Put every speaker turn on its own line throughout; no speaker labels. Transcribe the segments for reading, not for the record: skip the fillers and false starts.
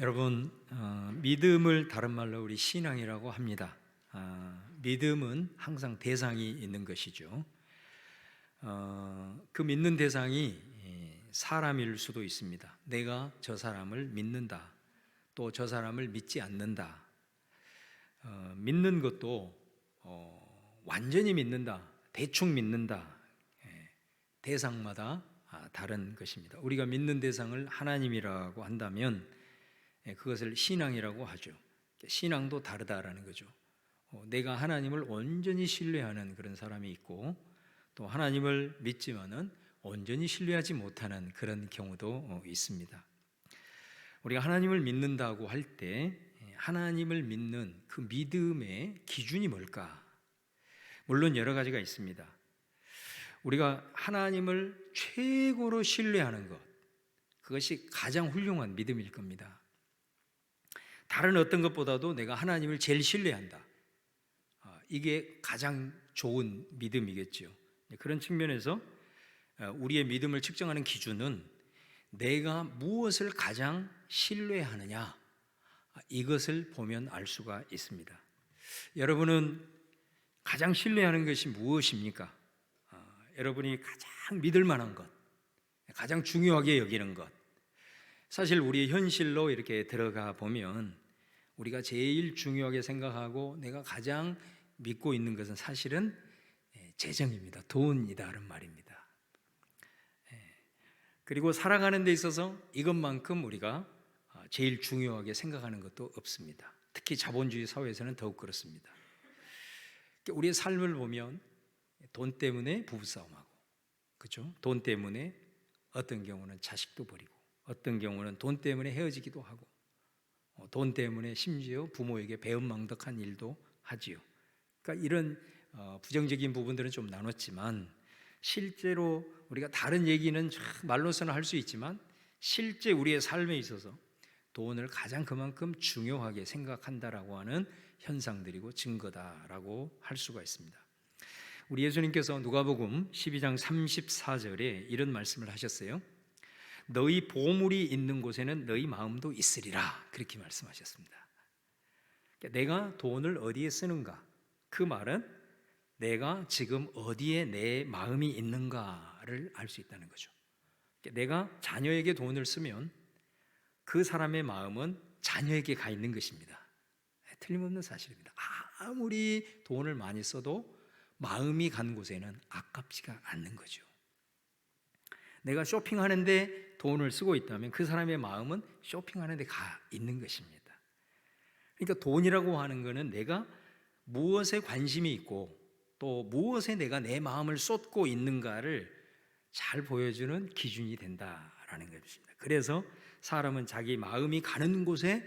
여러분, 믿음을 다른 말로 우리 신앙이라고 합니다. 믿음은 항상 대상이 있는 것이죠. 그 믿는 대상이 사람일 수도 있습니다. 내가 저 사람을 믿는다, 또 저 사람을 믿지 않는다. 믿는 것도 완전히 믿는다, 대충 믿는다, 대상마다 다른 것입니다. 우리가 믿는 대상을 하나님이라고 한다면 그것을 신앙이라고 하죠. 신앙도 다르다라는 거죠. 내가 하나님을 온전히 신뢰하는 그런 사람이 있고, 또 하나님을 믿지만은 온전히 신뢰하지 못하는 그런 경우도 있습니다. 우리가 하나님을 믿는다고 할 때 하나님을 믿는 그 믿음의 기준이 뭘까? 물론 여러 가지가 있습니다. 우리가 하나님을 최고로 신뢰하는 것, 그것이 가장 훌륭한 믿음일 겁니다. 다른 어떤 것보다도 내가 하나님을 제일 신뢰한다, 이게 가장 좋은 믿음이겠죠. 그런 측면에서 우리의 믿음을 측정하는 기준은 내가 무엇을 가장 신뢰하느냐, 이것을 보면 알 수가 있습니다. 여러분은 가장 신뢰하는 것이 무엇입니까? 여러분이 가장 믿을 만한 것, 가장 중요하게 여기는 것. 사실 우리의 현실로 이렇게 들어가 보면 우리가 제일 중요하게 생각하고 내가 가장 믿고 있는 것은 사실은 재정입니다. 돈이다라는 말입니다. 그리고 살아가는 데 있어서 이것만큼 우리가 제일 중요하게 생각하는 것도 없습니다. 특히 자본주의 사회에서는 더욱 그렇습니다. 우리의 삶을 보면 돈 때문에 부부싸움하고, 그렇죠? 돈 때문에 어떤 경우는 자식도 버리고, 어떤 경우는 돈 때문에 헤어지기도 하고, 돈 때문에 심지어 부모에게 배은망덕한 일도 하지요. 그러니까 이런 부정적인 부분들은 좀 나눴지만, 실제로 우리가 다른 얘기는 말로서는 할 수 있지만 실제 우리의 삶에 있어서 돈을 가장 그만큼 중요하게 생각한다라고 하는 현상들이고 증거다라고 할 수가 있습니다. 우리 예수님께서 누가복음 12장 34절에 이런 말씀을 하셨어요. 너희 보물이 있는 곳에는 너희 마음도 있으리라, 그렇게 말씀하셨습니다. 내가 돈을 어디에 쓰는가, 그 말은 내가 지금 어디에 내 마음이 있는가를 알 수 있다는 거죠. 내가 자녀에게 돈을 쓰면 그 사람의 마음은 자녀에게 가 있는 것입니다. 틀림없는 사실입니다. 아무리 돈을 많이 써도 마음이 간 곳에는 아깝지가 않는 거죠. 내가 쇼핑하는데 돈을 쓰고 있다면 그 사람의 마음은 쇼핑하는 데 가 있는 것입니다. 그러니까 돈이라고 하는 것은 내가 무엇에 관심이 있고 또 무엇에 내가 내 마음을 쏟고 있는가를 잘 보여주는 기준이 된다라는 것입니다. 그래서 사람은 자기 마음이 가는 곳에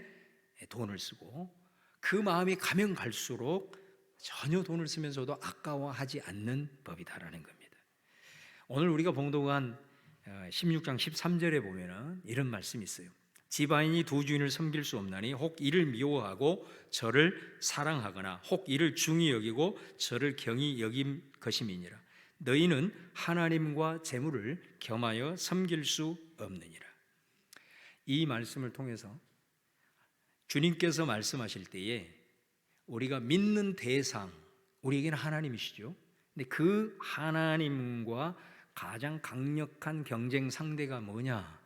돈을 쓰고, 그 마음이 가면 갈수록 전혀 돈을 쓰면서도 아까워하지 않는 법이다라는 겁니다. 오늘 우리가 봉독한 16장 13절에 보면은 이런 말씀이 있어요. 지바인이 두 주인을 섬길 수 없나니 혹 이를 미워하고 저를 사랑하거나 혹 이를 중히 여기고 저를 경히 여김 것임이니라. 너희는 하나님과 재물을 겸하여 섬길 수 없느니라. 이 말씀을 통해서 주님께서 말씀하실 때에 우리가 믿는 대상, 우리에게는 하나님이시죠. 근데 그 하나님과 가장 강력한 경쟁 상대가 뭐냐?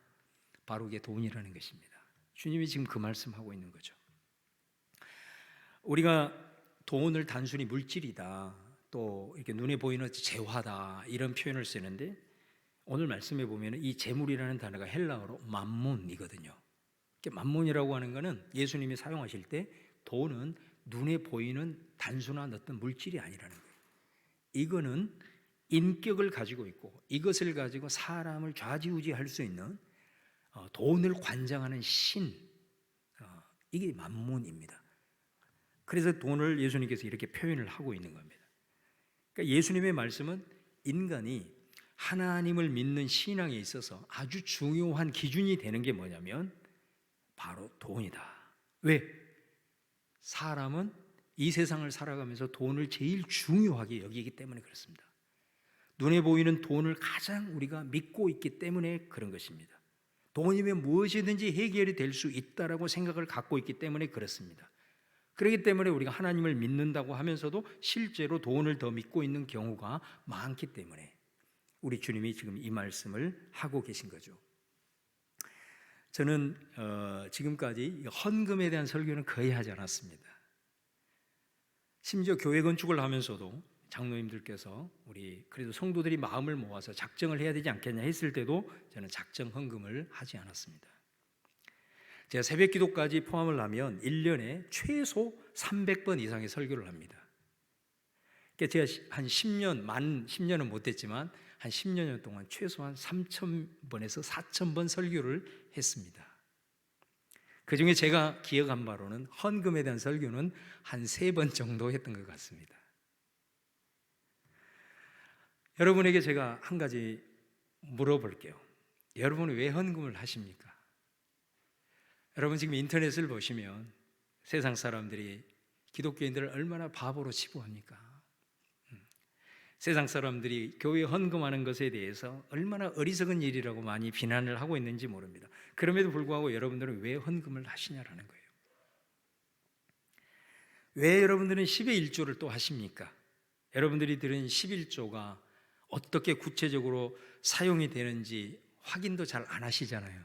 바로 그게 돈이라는 것입니다. 주님이 지금 그 말씀하고 있는 거죠. 우리가 돈을 단순히 물질이다, 또 이렇게 눈에 보이는 재화다, 이런 표현을 쓰는데 오늘 말씀에 보면 이 재물이라는 단어가 헬라어로 맘몬이거든요. 맘몬이라고 하는 것은 예수님이 사용하실 때 돈은 눈에 보이는 단순한 어떤 물질이 아니라는 거예요. 이거는 인격을 가지고 있고 이것을 가지고 사람을 좌지우지할 수 있는 돈을 관장하는 신, 이게 맘몬입니다. 그래서 돈을 예수님께서 이렇게 표현을 하고 있는 겁니다. 그러니까 예수님의 말씀은 인간이 하나님을 믿는 신앙에 있어서 아주 중요한 기준이 되는 게 뭐냐면 바로 돈이다. 왜? 사람은 이 세상을 살아가면서 돈을 제일 중요하게 여기기 때문에 그렇습니다. 눈에 보이는 돈을 가장 우리가 믿고 있기 때문에 그런 것입니다. 돈이면 무엇이든지 해결이 될 수 있다라고 생각을 갖고 있기 때문에 그렇습니다. 그렇기 때문에 우리가 하나님을 믿는다고 하면서도 실제로 돈을 더 믿고 있는 경우가 많기 때문에 우리 주님이 지금 이 말씀을 하고 계신 거죠. 저는 지금까지 헌금에 대한 설교는 거의 하지 않았습니다. 심지어 교회 건축을 하면서도 장로님들께서 우리 그래도 성도들이 마음을 모아서 작정을 해야 되지 않겠냐 했을 때도 저는 작정 헌금을 하지 않았습니다. 제가 새벽 기도까지 포함을 하면 1년에 최소 300번 이상의 설교를 합니다. 그러니까 제가 한 10년, 만 10년은 못했지만 한 10년 동안 최소한 3,000번에서 4,000번 설교를 했습니다. 그 중에 제가 기억한 바로는 헌금에 대한 설교는 한 3번 정도 했던 것 같습니다. 여러분에게 제가 한 가지 물어볼게요. 여러분은 왜 헌금을 하십니까? 여러분 지금 인터넷을 보시면 세상 사람들이 기독교인들을 얼마나 바보로 치부합니까? 세상 사람들이 교회 헌금하는 것에 대해서 얼마나 어리석은 일이라고 많이 비난을 하고 있는지 모릅니다. 그럼에도 불구하고 여러분들은 왜 헌금을 하시냐라는 거예요. 왜 여러분들은 10의 1조를 또 하십니까? 여러분들이 들은 11조가 어떻게 구체적으로 사용이 되는지 확인도 잘 안 하시잖아요.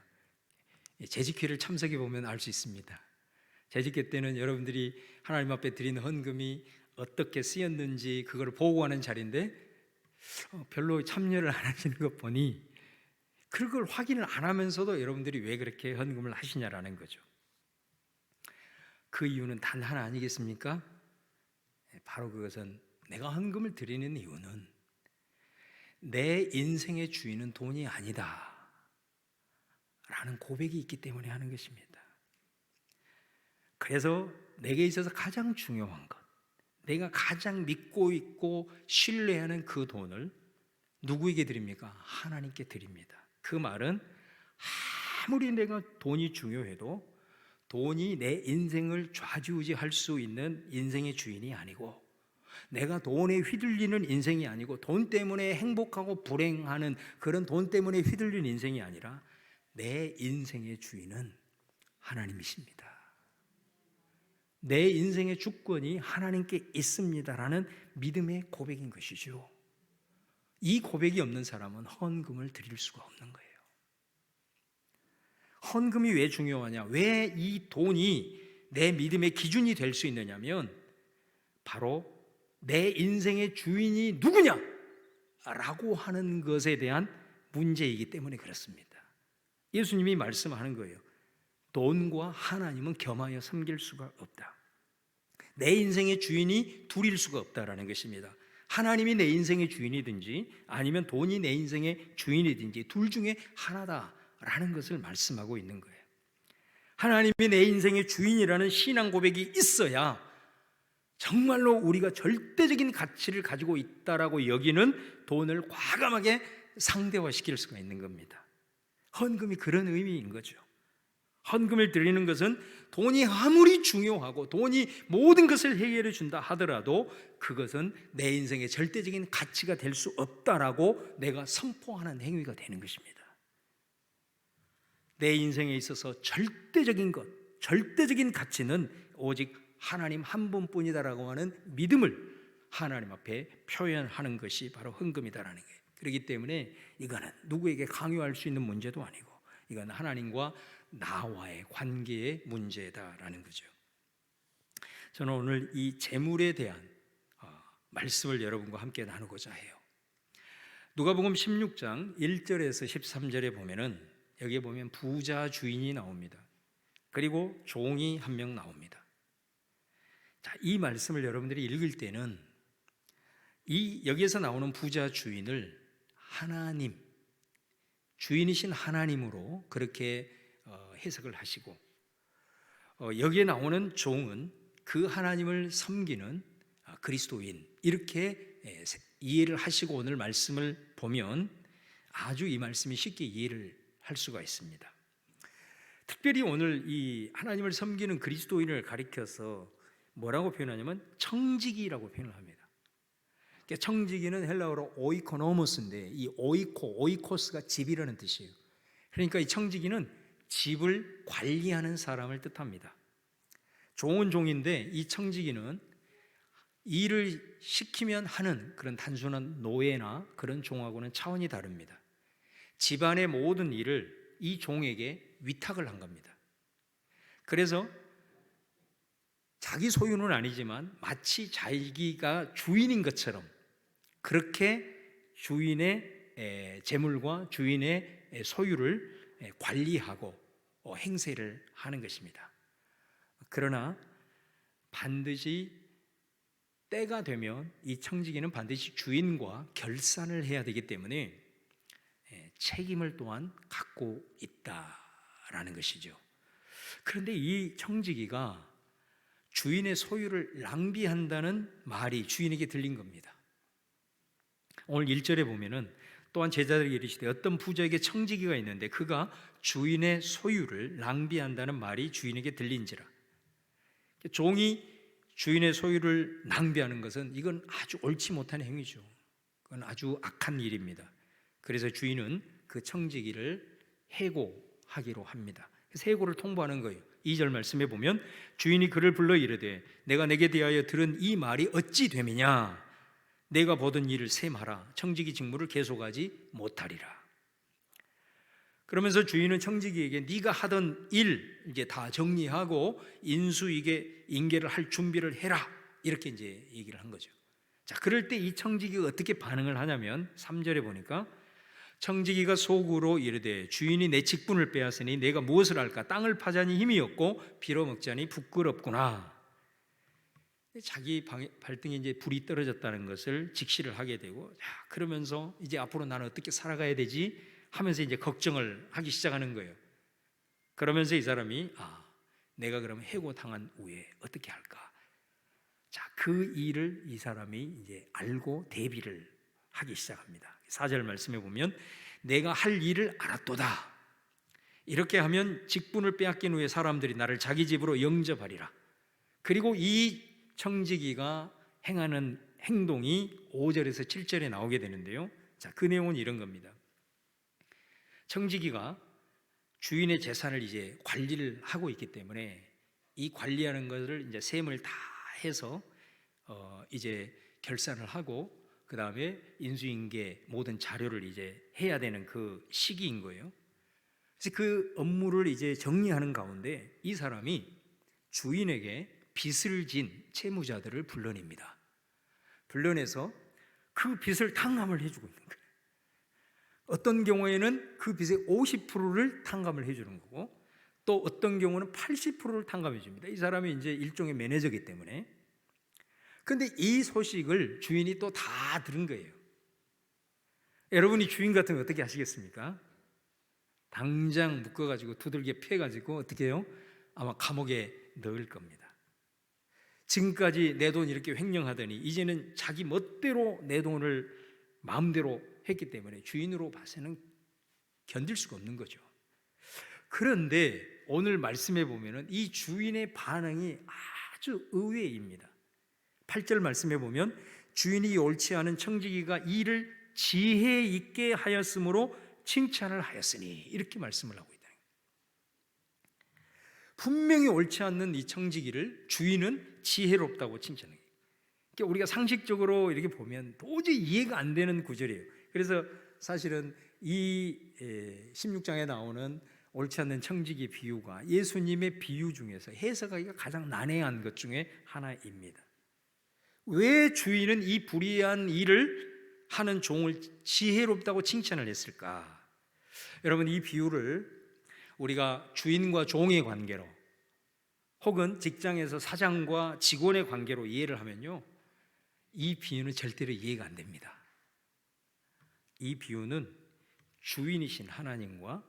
재직회를 참석해 보면 알 수 있습니다. 재직회 때는 여러분들이 하나님 앞에 드린 헌금이 어떻게 쓰였는지 그걸 보고하는 자리인데 별로 참여를 안 하시는 것 보니 그걸 확인을 안 하면서도 여러분들이 왜 그렇게 헌금을 하시냐라는 거죠. 그 이유는 단 하나 아니겠습니까? 바로 그것은 내가 헌금을 드리는 이유는 내 인생의 주인은 돈이 아니다 라는 고백이 있기 때문에 하는 것입니다. 그래서 내게 있어서 가장 중요한 것, 내가 가장 믿고 있고 신뢰하는 그 돈을 누구에게 드립니까? 하나님께 드립니다. 그 말은 아무리 내가 돈이 중요해도 돈이 내 인생을 좌지우지할 수 있는 인생의 주인이 아니고, 내가 돈에 휘둘리는 인생이 아니고, 돈 때문에 행복하고 불행하는 그런 돈 때문에 휘둘리는 인생이 아니라 내 인생의 주인은 하나님이십니다. 내 인생의 주권이 하나님께 있습니다라는 믿음의 고백인 것이죠. 이 고백이 없는 사람은 헌금을 드릴 수가 없는 거예요. 헌금이 왜 중요하냐? 왜 이 돈이 내 믿음의 기준이 될 수 있느냐면 바로 내 인생의 주인이 누구냐? 라고 하는 것에 대한 문제이기 때문에 그렇습니다. 예수님이 말씀하는 거예요. 돈과 하나님은 겸하여 섬길 수가 없다. 내 인생의 주인이 둘일 수가 없다라는 것입니다. 하나님이 내 인생의 주인이든지 아니면 돈이 내 인생의 주인이든지 둘 중에 하나다라는 것을 말씀하고 있는 거예요. 하나님이 내 인생의 주인이라는 신앙 고백이 있어야 정말로 우리가 절대적인 가치를 가지고 있다라고 여기는 돈을 과감하게 상대화시킬 수가 있는 겁니다. 헌금이 그런 의미인 거죠. 헌금을 드리는 것은 돈이 아무리 중요하고 돈이 모든 것을 해결해 준다 하더라도 그것은 내 인생의 절대적인 가치가 될 수 없다라고 내가 선포하는 행위가 되는 것입니다. 내 인생에 있어서 절대적인 것, 절대적인 가치는 오직 하나님 한 분뿐이다라고 하는 믿음을 하나님 앞에 표현하는 것이 바로 헌금이다라는 거예요. 그렇기 때문에 이거는 누구에게 강요할 수 있는 문제도 아니고 이건 하나님과 나와의 관계의 문제다라는 거죠. 저는 오늘 이 재물에 대한 말씀을 여러분과 함께 나누고자 해요. 누가복음 16장 1절에서 13절에 보면은 여기에 보면 부자 주인이 나옵니다. 그리고 종이 한 명 나옵니다. 자, 이 말씀을 여러분들이 읽을 때는 여기에서 나오는 부자 주인을 하나님, 주인이신 하나님으로 그렇게 해석을 하시고, 여기에 나오는 종은 그 하나님을 섬기는 그리스도인, 이렇게 이해를 하시고 오늘 말씀을 보면 아주 이 말씀이 쉽게 이해를 할 수가 있습니다. 특별히 오늘 이 하나님을 섬기는 그리스도인을 가리켜서 뭐라고 표현하냐면 청지기라고 표현을 합니다. 청지기는 헬라어로 오이코노모스인데 이 오이코스가 집이라는 뜻이에요. 그러니까 이 청지기는 집을 관리하는 사람을 뜻합니다. 종은 종인데 이 청지기는 일을 시키면 하는 그런 단순한 노예나 그런 종하고는 차원이 다릅니다. 집안의 모든 일을 이 종에게 위탁을 한 겁니다. 그래서 자기 소유는 아니지만 마치 자기가 주인인 것처럼 그렇게 주인의 재물과 주인의 소유를 관리하고 행세를 하는 것입니다. 그러나 반드시 때가 되면 이 청지기는 반드시 주인과 결산을 해야 되기 때문에 책임을 또한 갖고 있다라는 것이죠. 그런데 이 청지기가 주인의 소유를 낭비한다는 말이 주인에게 들린 겁니다. 오늘 1절에 보면은 또한 제자들에게 이르시되 어떤 부자에게 청지기가 있는데 그가 주인의 소유를 낭비한다는 말이 주인에게 들린지라. 종이 주인의 소유를 낭비하는 것은 이건 아주 옳지 못한 행위죠. 그건 아주 악한 일입니다. 그래서 주인은 그 청지기를 해고하기로 합니다. 그래서 해고를 통보하는 거예요. 2절 말씀에 보면 주인이 그를 불러 이르되 내가 내게 대하여 들은 이 말이 어찌 됨이냐 내가 보던 일을 셈하라 청지기 직무를 계속하지 못하리라. 그러면서 주인은 청지기에게 네가 하던 일 이제 다 정리하고 인수이게 인계를 할 준비를 해라 이렇게 이제 얘기를 한 거죠. 자, 그럴 때 이 청지기가 어떻게 반응을 하냐면 3절에 보니까 청지기가 속으로 이르되 주인이 내 직분을 빼앗으니 내가 무엇을 할까? 땅을 파자니 힘이 없고 빌어먹자니 부끄럽구나. 자기 발등에 이제 불이 떨어졌다는 것을 직시를 하게 되고, 그러면서 이제 앞으로 나는 어떻게 살아가야 되지? 하면서 이제 걱정을 하기 시작하는 거예요. 그러면서 이 사람이 내가 그럼 해고당한 후에 어떻게 할까? 자, 그 일을 이 사람이 이제 알고 대비를 하기 시작합니다. 4절 말씀에 보면 내가 할 일을 알았도다. 이렇게 하면 직분을 빼앗긴 후에 사람들이 나를 자기 집으로 영접하리라. 그리고 이 청지기가 행하는 행동이 5절에서 7절에 나오게 되는데요. 자, 그 내용은 이런 겁니다. 청지기가 주인의 재산을 이제 관리를 하고 있기 때문에 이 관리하는 것을 이제 셈을 다 해서 이제 결산을 하고 그 다음에 인수인계 모든 자료를 이제 해야 되는 그 시기인 거예요. 그래서 그 업무를 이제 정리하는 가운데 이 사람이 주인에게 빚을 진 채무자들을 불러냅니다. 불러내서 그 빚을 탕감을 해주고 있는 거예요. 어떤 경우에는 그 빚의 50%를 탕감을 해주는 거고 또 어떤 경우는 80%를 탕감해 줍니다. 이 사람이 이제 일종의 매니저이기 때문에. 그런데 이 소식을 주인이 또 다 들은 거예요. 여러분이 주인 같으면 어떻게 하시겠습니까? 당장 묶어가지고 두들겨 패가지고 어떻게 해요? 아마 감옥에 넣을 겁니다. 지금까지 내 돈 이렇게 횡령하더니 이제는 자기 멋대로 내 돈을 마음대로 했기 때문에 주인으로 봐서는 견딜 수가 없는 거죠. 그런데 오늘 말씀해 보면은 이 주인의 반응이 아주 의외입니다. 8절 말씀해 보면 주인이 옳지 않은 청지기가 일을 지혜 있게 하였으므로 칭찬을 하였으니 이렇게 말씀을 하고 있다. 분명히 옳지 않는 이 청지기를 주인은 지혜롭다고 칭찬해요. 그러니까 우리가 상식적으로 이렇게 보면 도저히 이해가 안 되는 구절이에요. 그래서 사실은 이 16장에 나오는 옳지 않는 청지기 비유가 예수님의 비유 중에서 해석하기가 가장 난해한 것 중에 하나입니다. 왜 주인은 이 불의한 일을 하는 종을 지혜롭다고 칭찬을 했을까? 여러분, 이 비유를 우리가 주인과 종의 관계로 혹은 직장에서 사장과 직원의 관계로 이해를 하면요, 이 비유는 절대로 이해가 안 됩니다. 이 비유는 주인이신 하나님과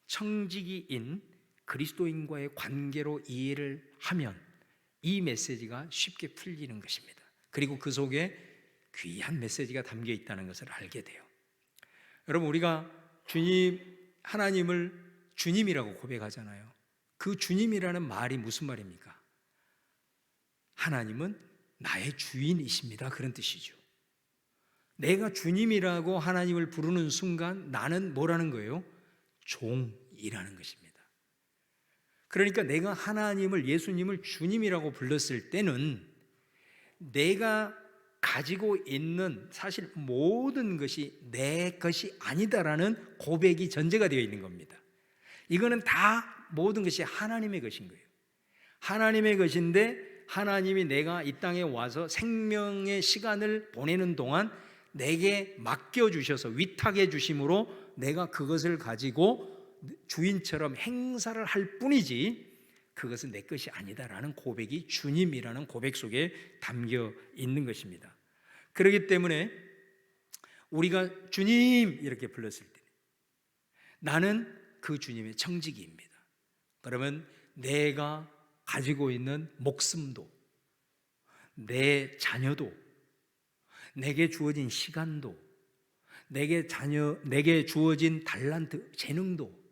청지기인 그리스도인과의 관계로 이해를 하면 이 메시지가 쉽게 풀리는 것입니다. 그리고 그 속에 귀한 메시지가 담겨 있다는 것을 알게 돼요. 여러분, 우리가 하나님을 주님이라고 고백하잖아요. 그 주님이라는 말이 무슨 말입니까? 하나님은 나의 주인이십니다, 그런 뜻이죠. 내가 주님이라고 하나님을 부르는 순간 나는 뭐라는 거예요? 종이라는 것입니다. 그러니까 내가 하나님을, 예수님을 주님이라고 불렀을 때는 내가 가지고 있는 사실 모든 것이 내 것이 아니다라는 고백이 전제가 되어 있는 겁니다. 이거는 다 모든 것이 하나님의 것인 거예요. 하나님의 것인데 하나님이 내가 이 땅에 와서 생명의 시간을 보내는 동안 내게 맡겨주셔서 위탁해 주심으로 내가 그것을 가지고 주인처럼 행사를 할 뿐이지 그것은 내 것이 아니다라는 고백이 주님이라는 고백 속에 담겨 있는 것입니다. 그렇기 때문에 우리가 주님 이렇게 불렀을 때 나는 그 주님의 청지기입니다. 그러면 내가 가지고 있는 목숨도, 내 자녀도, 내게 주어진 시간도, 내게 주어진 달란트, 재능도,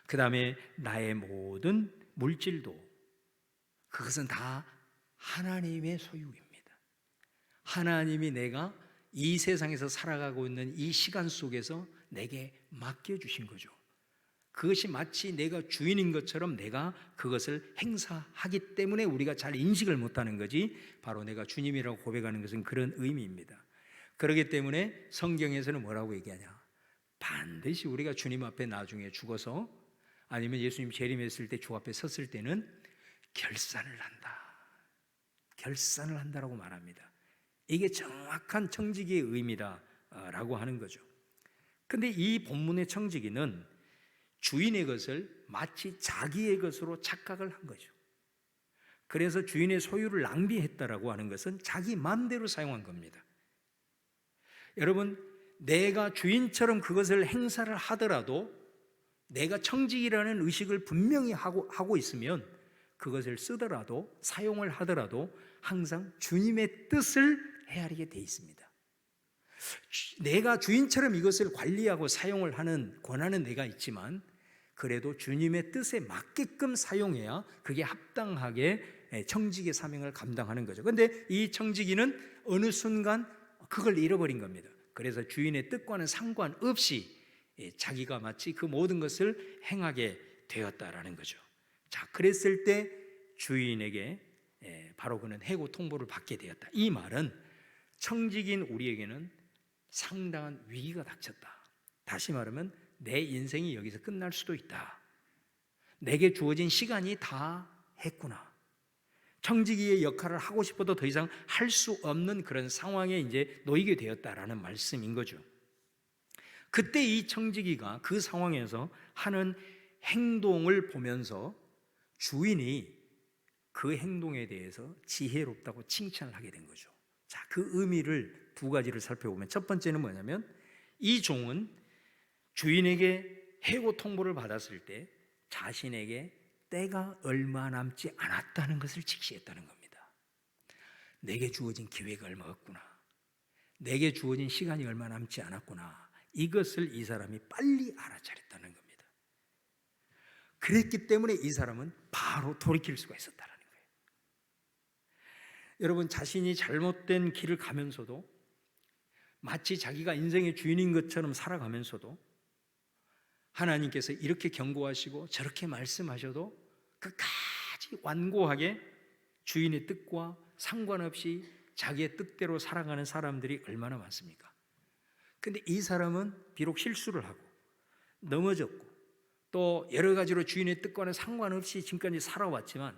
그 다음에 나의 모든 물질도, 그것은 다 하나님의 소유입니다. 하나님이 내가 이 세상에서 살아가고 있는 이 시간 속에서 내게 맡겨주신 거죠. 그것이 마치 내가 주인인 것처럼 내가 그것을 행사하기 때문에 우리가 잘 인식을 못하는 거지, 바로 내가 주님이라고 고백하는 것은 그런 의미입니다. 그렇기 때문에 성경에서는 뭐라고 얘기하냐, 반드시 우리가 주님 앞에 나중에 죽어서 아니면 예수님 재림했을 때 주 앞에 섰을 때는 결산을 한다, 결산을 한다라고 말합니다. 이게 정확한 청지기의 의미다라고 하는 거죠. 근데 이 본문의 청지기는 주인의 것을 마치 자기의 것으로 착각을 한 거죠. 그래서 주인의 소유를 낭비했다라고 하는 것은 자기 마음대로 사용한 겁니다. 여러분, 내가 주인처럼 그것을 행사를 하더라도 내가 청지기라는 의식을 분명히 하고 있으면 그것을 쓰더라도 사용을 하더라도 항상 주님의 뜻을 헤아리게 돼 있습니다. 내가 주인처럼 이것을 관리하고 사용을 하는 권한은 내가 있지만 그래도 주님의 뜻에 맞게끔 사용해야 그게 합당하게 청지기의 사명을 감당하는 거죠. 그런데 이 청지기는 어느 순간 그걸 잃어버린 겁니다. 그래서 주인의 뜻과는 상관없이 자기가 마치 그 모든 것을 행하게 되었다라는 거죠. 자, 그랬을 때 주인에게 바로 그는 해고 통보를 받게 되었다. 이 말은 청지기인 우리에게는 상당한 위기가 닥쳤다. 다시 말하면 내 인생이 여기서 끝날 수도 있다. 내게 주어진 시간이 다 했구나. 청지기의 역할을 하고 싶어도 더 이상 할 수 없는 그런 상황에 이제 놓이게 되었다라는 말씀인 거죠. 그때 이 청지기가 그 상황에서 하는 행동을 보면서 주인이 그 행동에 대해서 지혜롭다고 칭찬을 하게 된 거죠. 자, 그 의미를 두 가지를 살펴보면 첫 번째는 뭐냐면 이 종은 주인에게 해고 통보를 받았을 때 자신에게 때가 얼마 남지 않았다는 것을 직시했다는 겁니다. 내게 주어진 기회가 얼마 없구나, 내게 주어진 시간이 얼마 남지 않았구나, 이것을 이 사람이 빨리 알아차렸다는 겁니다. 그랬기 때문에 이 사람은 바로 돌이킬 수가 있었다는 거예요. 여러분, 자신이 잘못된 길을 가면서도 마치 자기가 인생의 주인인 것처럼 살아가면서도 하나님께서 이렇게 경고하시고 저렇게 말씀하셔도 끝까지 완고하게 주인의 뜻과 상관없이 자기의 뜻대로 살아가는 사람들이 얼마나 많습니까? 근데 이 사람은 비록 실수를 하고 넘어졌고 또 여러 가지로 주인의 뜻과는 상관없이 지금까지 살아왔지만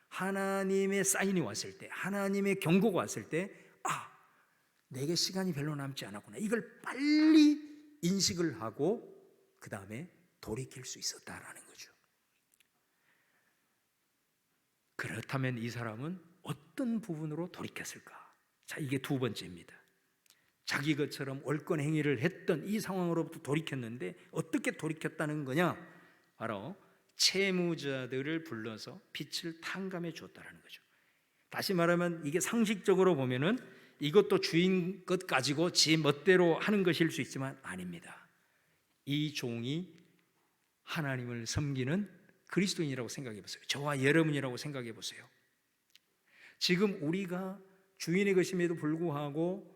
하나님의 사인이 왔을 때, 하나님의 경고가 왔을 때, 내게 시간이 별로 남지 않았구나, 이걸 빨리 인식을 하고 그 다음에 돌이킬 수 있었다라는 거죠. 그렇다면 이 사람은 어떤 부분으로 돌이켰을까? 자, 이게 두 번째입니다. 자기 것처럼 옳건 행위를 했던 이 상황으로부터 돌이켰는데 어떻게 돌이켰다는 거냐? 바로 채무자들을 불러서 빚을 탕감해 줬다는 거죠. 다시 말하면 이게 상식적으로 보면은 이것도 주인 것 가지고 지 멋대로 하는 것일 수 있지만 아닙니다. 이 종이 하나님을 섬기는 그리스도인이라고 생각해 보세요. 저와 여러분이라고 생각해 보세요. 지금 우리가 주인의 것임에도 불구하고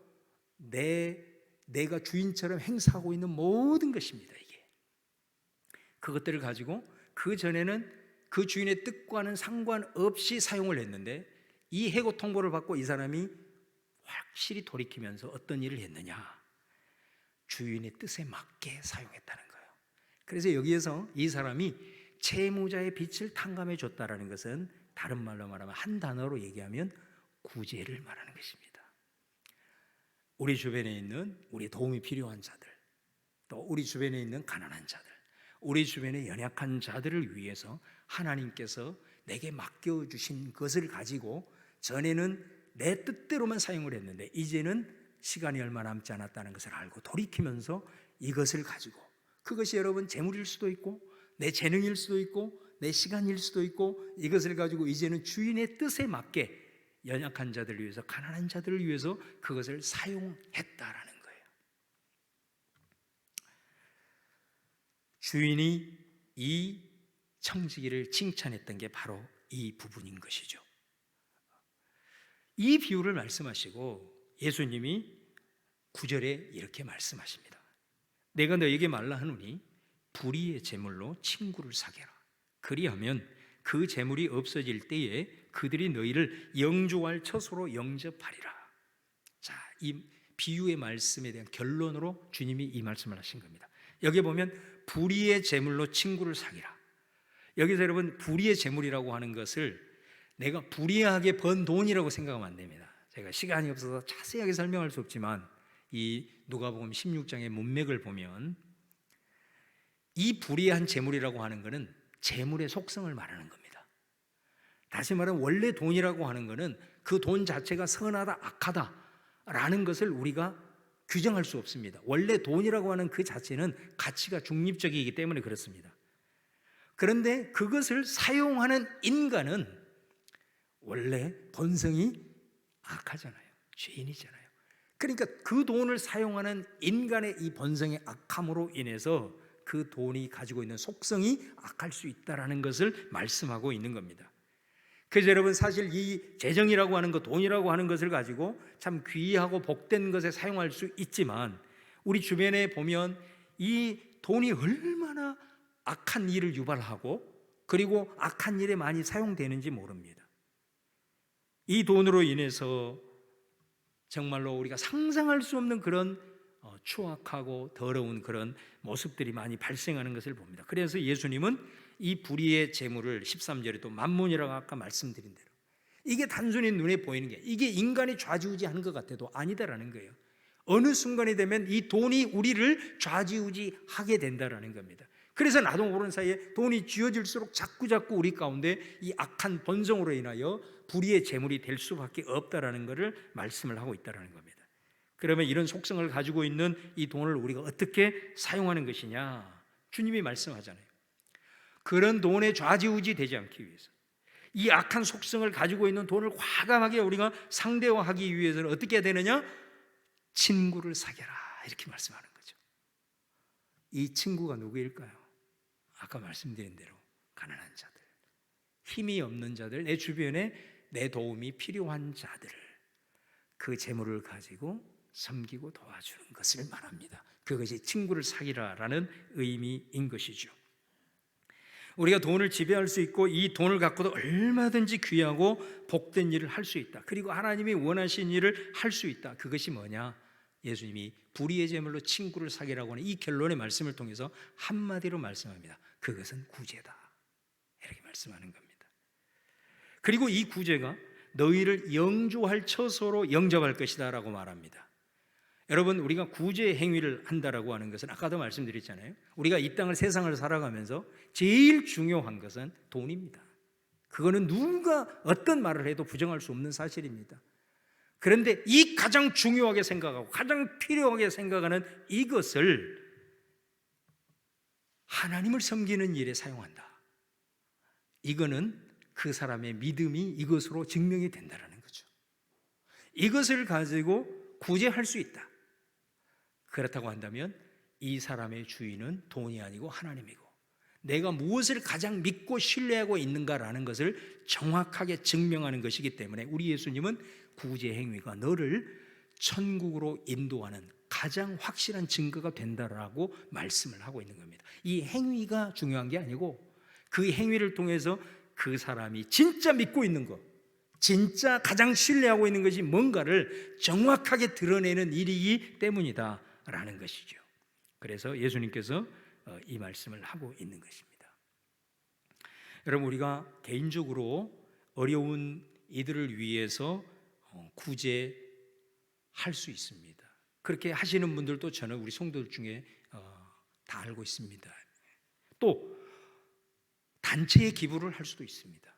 내가 주인처럼 행사하고 있는 모든 것입니다. 이게 그것들을 가지고 그 전에는 그 주인의 뜻과는 상관없이 사용을 했는데 이 해고 통보를 받고 이 사람이 확실히 돌이키면서 어떤 일을 했느냐? 주인의 뜻에 맞게 사용했다는 거예요. 그래서 여기에서 이 사람이 채무자의 빚을 탕감해 줬다라는 것은 다른 말로 말하면 한 단어로 얘기하면 구제를 말하는 것입니다. 우리 주변에 있는 우리 도움이 필요한 자들, 또 우리 주변에 있는 가난한 자들, 우리 주변의 연약한 자들을 위해서 하나님께서 내게 맡겨주신 것을 가지고 전에는 내 뜻대로만 사용을 했는데 이제는 시간이 얼마 남지 않았다는 것을 알고 돌이키면서 이것을 가지고, 그것이 여러분 재물일 수도 있고 내 재능일 수도 있고 내 시간일 수도 있고, 이것을 가지고 이제는 주인의 뜻에 맞게 연약한 자들을 위해서, 가난한 자들을 위해서 그것을 사용했다라는 거예요. 주인이 이 청지기를 칭찬했던 게 바로 이 부분인 것이죠. 이 비유를 말씀하시고 예수님이 9절에 이렇게 말씀하십니다. 내가 너에게 말라 하노니 불의의 제물로 친구를 사게라. 그리하면 그 제물이 없어질 때에 그들이 너희를 영주할 처소로 영접하리라. 자, 이 비유의 말씀에 대한 결론으로 주님이 이 말씀을 하신 겁니다. 여기 보면 불의의 제물로 친구를 사기라. 여기서 여러분 불의의 제물이라고 하는 것을 내가 불의하게 번 돈이라고 생각하면 안 됩니다. 제가 시간이 없어서 자세하게 설명할 수 없지만 이 누가복음 16장의 문맥을 보면 이 불의한 제물이라고 하는 것은 재물의 속성을 말하는 겁니다. 다시 말하면 원래 돈이라고 하는 것은 그 돈 자체가 선하다 악하다라는 것을 우리가 규정할 수 없습니다. 원래 돈이라고 하는 그 자체는 가치가 중립적이기 때문에 그렇습니다. 그런데 그것을 사용하는 인간은 원래 본성이 악하잖아요. 죄인이잖아요. 그러니까 그 돈을 사용하는 인간의 이 본성의 악함으로 인해서 그 돈이 가지고 있는 속성이 악할 수 있다는 것을 말씀하고 있는 겁니다. 그래서 여러분 사실 이 재정이라고 하는 것, 돈이라고 하는 것을 가지고 참 귀하고 복된 것에 사용할 수 있지만 우리 주변에 보면 이 돈이 얼마나 악한 일을 유발하고 그리고 악한 일에 많이 사용되는지 모릅니다. 이 돈으로 인해서 정말로 우리가 상상할 수 없는 그런 추악하고 더러운 그런 모습들이 많이 발생하는 것을 봅니다. 그래서 예수님은 이 불의의 재물을 13절에 또 만몬이라고 아까 말씀드린 대로 이게 단순히 눈에 보이는 게 이게 인간이 좌지우지하는 것 같아도 아니다라는 거예요. 어느 순간이 되면 이 돈이 우리를 좌지우지하게 된다라는 겁니다. 그래서 나도 모르는 사이에 돈이 쥐어질수록 자꾸자꾸 우리 가운데 이 악한 본성으로 인하여 불의의 재물이 될 수밖에 없다라는 것을 말씀을 하고 있다라는 겁니다. 그러면 이런 속성을 가지고 있는 이 돈을 우리가 어떻게 사용하는 것이냐? 주님이 말씀하잖아요. 그런 돈에 좌지우지 되지 않기 위해서 이 악한 속성을 가지고 있는 돈을 과감하게 우리가 상대화하기 위해서는 어떻게 해야 되느냐? 친구를 사귀라 이렇게 말씀하는 거죠. 이 친구가 누구일까요? 아까 말씀드린 대로 가난한 자들, 힘이 없는 자들, 내 주변에 내 도움이 필요한 자들을 그 재물을 가지고 섬기고 도와주는 것을 말합니다. 그것이 친구를 사귀라라는 의미인 것이죠. 우리가 돈을 지배할 수 있고 이 돈을 갖고도 얼마든지 귀하고 복된 일을 할 수 있다. 그리고 하나님이 원하신 일을 할 수 있다. 그것이 뭐냐? 예수님이 불의의 제물로 친구를 사귀라고 하는 이 결론의 말씀을 통해서 한마디로 말씀합니다. 그것은 구제다. 이렇게 말씀하는 겁니다. 그리고 이 구제가 너희를 영주할 처소로 영접할 것이다 라고 말합니다. 여러분 우리가 구제 행위를 한다라고 하는 것은 아까도 말씀드렸잖아요. 우리가 이 땅을 세상을 살아가면서 제일 중요한 것은 돈입니다. 그거는 누가 어떤 말을 해도 부정할 수 없는 사실입니다. 그런데 이 가장 중요하게 생각하고 가장 필요하게 생각하는 이것을 하나님을 섬기는 일에 사용한다. 이거는 그 사람의 믿음이 이것으로 증명이 된다는 거죠. 이것을 가지고 구제할 수 있다. 그렇다고 한다면 이 사람의 주인은 돈이 아니고 하나님이고 내가 무엇을 가장 믿고 신뢰하고 있는가라는 것을 정확하게 증명하는 것이기 때문에 우리 예수님은 구제 행위가 너를 천국으로 인도하는 가장 확실한 증거가 된다라고 말씀을 하고 있는 겁니다. 이 행위가 중요한 게 아니고 그 행위를 통해서 그 사람이 진짜 믿고 있는 것, 진짜 가장 신뢰하고 있는 것이 뭔가를 정확하게 드러내는 일이기 때문이다라는 것이죠. 그래서 예수님께서 이 말씀을 하고 있는 것입니다. 여러분, 우리가 개인적으로 어려운 이들을 위해서 구제할 수 있습니다. 그렇게 하시는 분들도 저는 우리 성도들 중에 다 알고 있습니다. 또 단체에 기부를 할 수도 있습니다.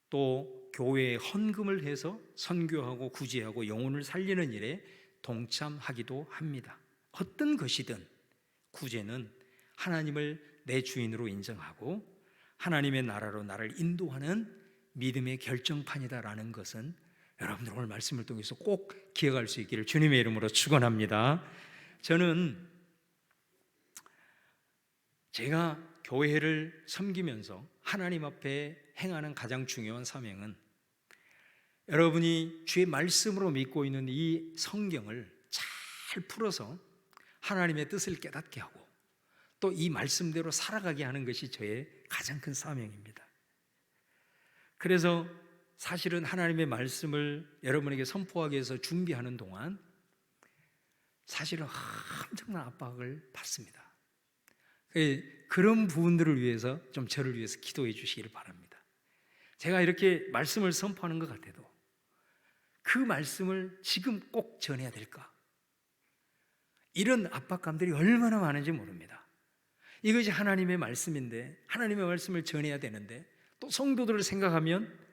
또 교회에 헌금을 해서 선교하고 구제하고 영혼을 살리는 일에 동참하기도 합니다. 어떤 것이든 구제는 하나님을 내 주인으로 인정하고 하나님의 나라로 나를 인도하는 믿음의 결정판이다라는 것은 여러분들 오늘 말씀을 통해서 꼭 기억할 수 있기를 주님의 이름으로 축원합니다. 저는 제가 교회를 섬기면서 하나님 앞에 행하는 가장 중요한 사명은 여러분이 주의 말씀으로 믿고 있는 이 성경을 잘 풀어서 하나님의 뜻을 깨닫게 하고 또 이 말씀대로 살아가게 하는 것이 저의 가장 큰 사명입니다. 그래서 사실은 하나님의 말씀을 여러분에게 선포하기 위해서 준비하는 동안 사실은 엄청난 압박을 받습니다. 그런 부분들을 위해서 좀 저를 위해서 기도해 주시기를 바랍니다. 제가 이렇게 말씀을 선포하는 것 같아도 그 말씀을 지금 꼭 전해야 될까? 이런 압박감들이 얼마나 많은지 모릅니다. 이것이 하나님의 말씀인데 하나님의 말씀을 전해야 되는데 또 성도들을 생각하면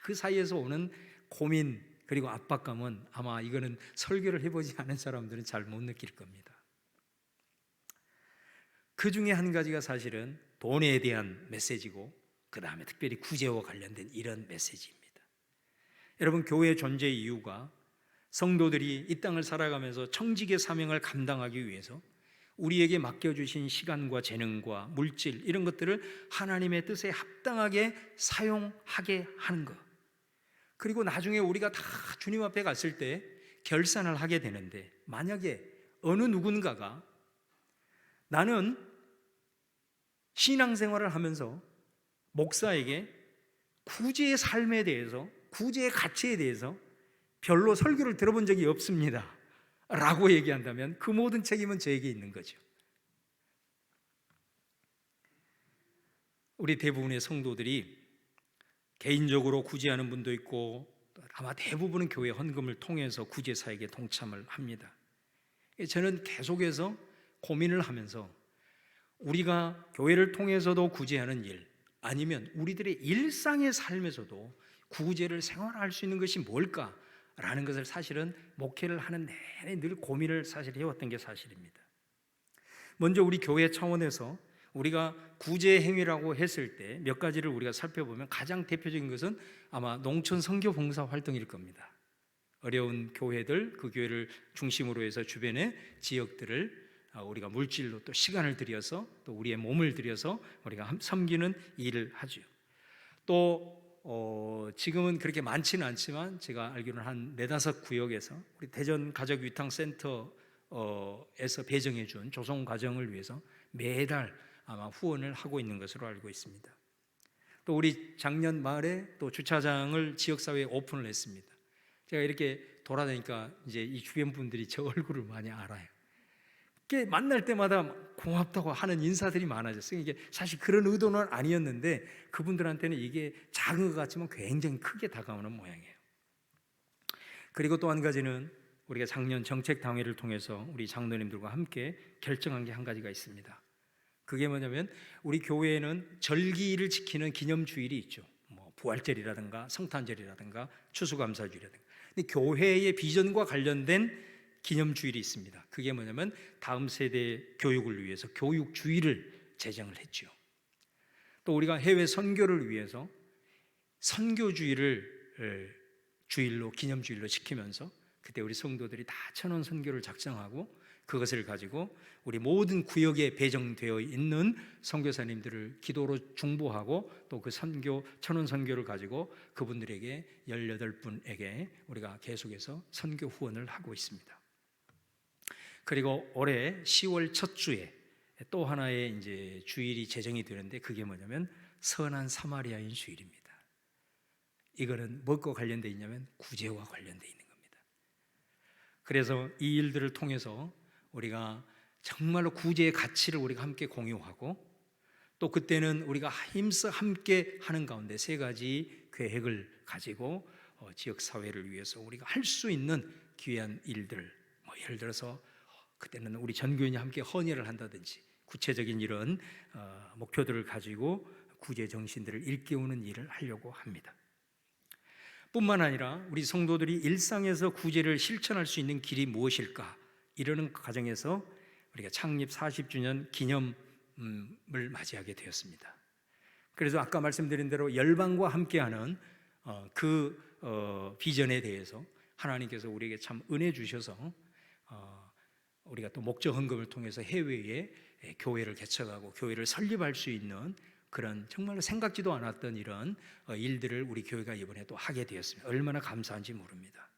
그 사이에서 오는 고민 그리고 압박감은 아마 이거는 설교를 해보지 않은 사람들은 잘 못 느낄 겁니다. 그 중에 한 가지가 사실은 돈에 대한 메시지고 그 다음에 특별히 구제와 관련된 이런 메시지입니다. 여러분, 교회의 존재 이유가 성도들이 이 땅을 살아가면서 청직의 사명을 감당하기 위해서 우리에게 맡겨주신 시간과 재능과 물질 이런 것들을 하나님의 뜻에 합당하게 사용하게 하는 것, 그리고 나중에 우리가 다 주님 앞에 갔을 때 결산을 하게 되는데 만약에 어느 누군가가 나는 신앙생활을 하면서 목사에게 구제의 삶에 대해서 구제의 가치에 대해서 별로 설교를 들어본 적이 없습니다 라고 얘기한다면 그 모든 책임은 저에게 있는 거죠. 우리 대부분의 성도들이 개인적으로 구제하는 분도 있고 아마 대부분은 교회 헌금을 통해서 구제 사역에 동참을 합니다. 저는 계속해서 고민을 하면서 우리가 교회를 통해서도 구제하는 일 아니면 우리들의 일상의 삶에서도 구제를 생활할 수 있는 것이 뭘까? 라는 것을 사실은 목회를 하는 내내 늘 고민을 사실 해왔던 게 사실입니다. 먼저 우리 교회 차원에서 우리가 구제 행위라고 했을 때 몇 가지를 우리가 살펴보면 가장 대표적인 것은 아마 농촌 선교 봉사 활동일 겁니다. 어려운 교회들, 그 교회를 중심으로 해서 주변의 지역들을 우리가 물질로 또 시간을 들여서 또 우리의 몸을 들여서 우리가 섬기는 일을 하죠. 또 지금은 그렇게 많지는 않지만 제가 알기로는 한 4-5 구역에서 우리 대전 가족위탁센터에서 배정해 준 조성 과정을 위해서 매달 아마 후원을 하고 있는 것으로 알고 있습니다. 또 우리 작년 말에 또 주차장을 지역사회에 오픈을 했습니다. 제가 이렇게 돌아다니까 이제 이 주변 분들이 저 얼굴을 많이 알아요. 만날 때마다 고맙다고 하는 인사들이 많아졌어요. 이게 사실 그런 의도는 아니었는데 그분들한테는 이게 작은 것 같지만 굉장히 크게 다가오는 모양이에요. 그리고 또 한 가지는 우리가 작년 정책당회를 통해서 우리 장로님들과 함께 결정한 게 한 가지가 있습니다. 그게 뭐냐면 우리 교회에는 절기를 지키는 기념주일이 있죠. 뭐 부활절이라든가 성탄절이라든가 추수감사주일이라든가. 근데 교회의 비전과 관련된 기념주일이 있습니다. 그게 뭐냐면 다음 세대 교육을 위해서 교육주일을 제정을 했죠. 또 우리가 해외 선교를 위해서 선교주일을 주일로 기념주일로 지키면서 그때 우리 성도들이 다 천원 선교를 작정하고 그것을 가지고 우리 모든 구역에 배정되어 있는 선교사님들을 기도로 중보하고 또 그 선교 천원 선교를 가지고 그분들에게 18분에게 우리가 계속해서 선교 후원을 하고 있습니다. 그리고 올해 10월 첫 주에 또 하나의 이제 주일이 제정이 되는데 그게 뭐냐면 선한 사마리아인 주일입니다. 이거는 무엇과 관련되어 있냐면 구제와 관련되어 있는 겁니다. 그래서 이 일들을 통해서 우리가 정말로 구제의 가치를 우리가 함께 공유하고 또 그때는 우리가 힘써 함께 하는 가운데 세 가지 계획을 가지고 지역 사회를 위해서 우리가 할 수 있는 귀한 일들, 예를 들어서 그때는 우리 전교인이 함께 헌혈을 한다든지 구체적인 이런 목표들을 가지고 구제 정신들을 일깨우는 일을 하려고 합니다. 뿐만 아니라 우리 성도들이 일상에서 구제를 실천할 수 있는 길이 무엇일까? 이러는 과정에서 우리가 창립 40주년 기념을 맞이하게 되었습니다. 그래서 아까 말씀드린 대로 열방과 함께하는 비전에 대해서 하나님께서 우리에게 참 은혜 주셔서 우리가 또 목적 헌금을 통해서 해외에 교회를 개척하고 교회를 설립할 수 있는 그런 정말로 생각지도 않았던 이런 일들을 우리 교회가 이번에 또 하게 되었습니다. 얼마나 감사한지 모릅니다.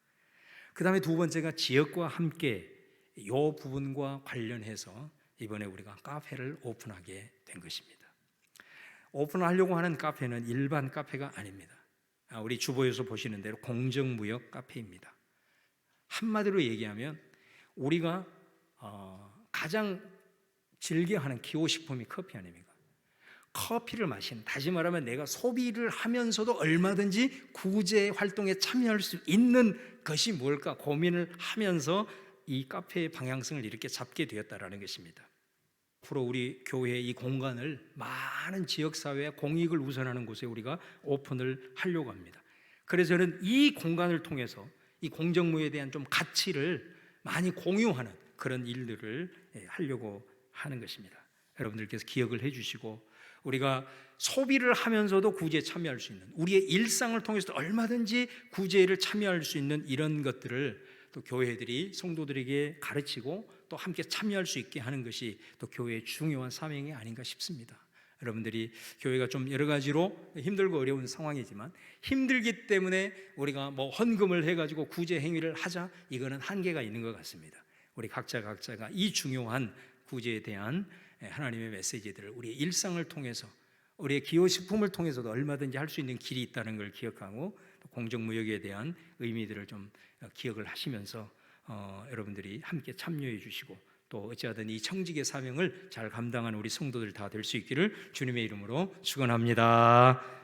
그 다음에 두 번째가 지역과 함께 이 부분과 관련해서 이번에 우리가 카페를 오픈하게 된 것입니다. 오픈하려고 하는 카페는 일반 카페가 아닙니다. 우리 주보에서 보시는 대로 공정무역 카페입니다. 한마디로 얘기하면 우리가 가장 즐겨하는 기호식품이 커피 아닙니까? 커피를 마시는, 다시 말하면 내가 소비를 하면서도 얼마든지 구제 활동에 참여할 수 있는 것이 뭘까 고민을 하면서 이 카페의 방향성을 이렇게 잡게 되었다라는 것입니다. 앞으로 우리 교회의 이 공간을 많은 지역사회의 공익을 우선하는 곳에 우리가 오픈을 하려고 합니다. 그래서 저는 이 공간을 통해서 이 공정무에 대한 좀 가치를 많이 공유하는 그런 일들을 하려고 하는 것입니다. 여러분들께서 기억을 해주시고 우리가 소비를 하면서도 구제에 참여할 수 있는, 우리의 일상을 통해서 얼마든지 구제를 참여할 수 있는 이런 것들을 또 교회들이 성도들에게 가르치고 또 함께 참여할 수 있게 하는 것이 또 교회의 중요한 사명이 아닌가 싶습니다. 여러분들이 교회가 좀 여러 가지로 힘들고 어려운 상황이지만 힘들기 때문에 우리가 헌금을 해가지고 구제 행위를 하자, 이거는 한계가 있는 것 같습니다. 우리 각자가 이 중요한 구제에 대한 하나님의 메시지들을 우리의 일상을 통해서, 우리의 기호식품을 통해서도 얼마든지 할 수 있는 길이 있다는 걸 기억하고 공정무역에 대한 의미들을 좀 기억을 하시면서 여러분들이 함께 참여해 주시고 또 어찌하든 이 청직의 사명을 잘 감당하는 우리 성도들 다 될 수 있기를 주님의 이름으로 축원합니다.